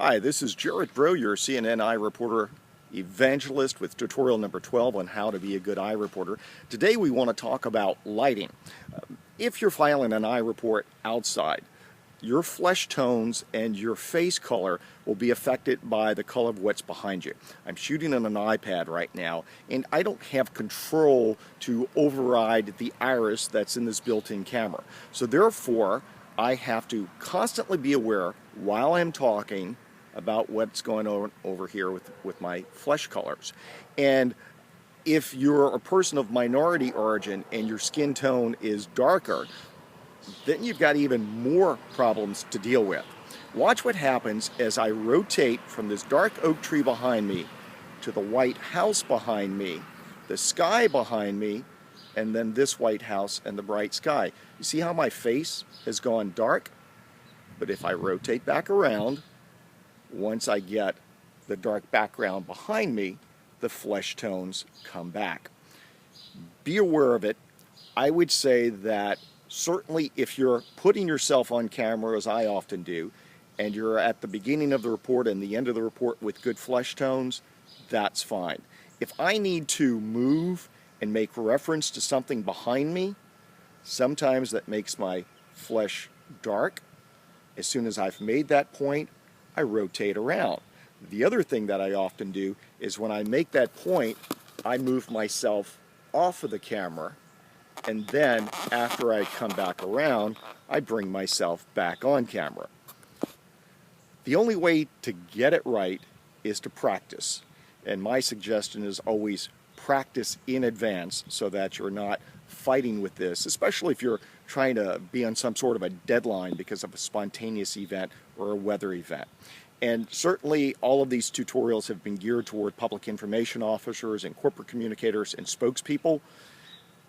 Hi, this is Gerard Braud, your CNN iReporter evangelist with tutorial number 12 on how to be a good iReporter. Today we want to talk about lighting. If you're filing an iReport outside, your flesh tones and your face color will be affected by the color of what's behind you. I'm shooting on an iPad right now, and I don't have control to override the iris that's in this built-in camera. So therefore, I have to constantly be aware while I'm talking about what's going on over here with my flesh colors. And if you're a person of minority origin and your skin tone is darker, then you've got even more problems to deal with. Watch what happens as I rotate from this dark oak tree behind me to the white house behind me, the sky behind me, and then this white house and the bright sky. You see how my face has gone dark? But if I rotate back around, once I get the dark background behind me, the flesh tones come back. Be aware of it. I would say that certainly if you're putting yourself on camera, as I often do, and you're at the beginning of the report and the end of the report with good flesh tones, that's fine. If I need to move and make reference to something behind me, sometimes that makes my flesh dark. As soon as I've made that point, I rotate around. The other thing that I often do is when I make that point, I move myself off of the camera, and then after I come back around, I bring myself back on camera. The only way to get it right is to practice, and my suggestion is always practice in advance so that you're not fighting with this, especially if you're trying to be on some sort of a deadline because of a spontaneous event or a weather event. And certainly all of these tutorials have been geared toward public information officers and corporate communicators and spokespeople.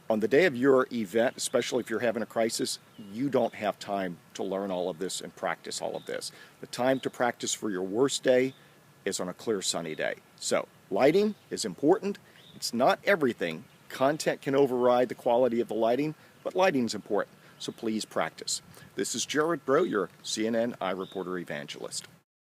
On the day of your event, especially if you're having a crisis, you don't have time to learn all of this and practice all of this. The time to practice for your worst day is on a clear sunny day. So lighting is important. It's not everything. Content can override the quality of the lighting, but lighting is important. So please practice. This is Gerard Braud, your CNN iReporter evangelist.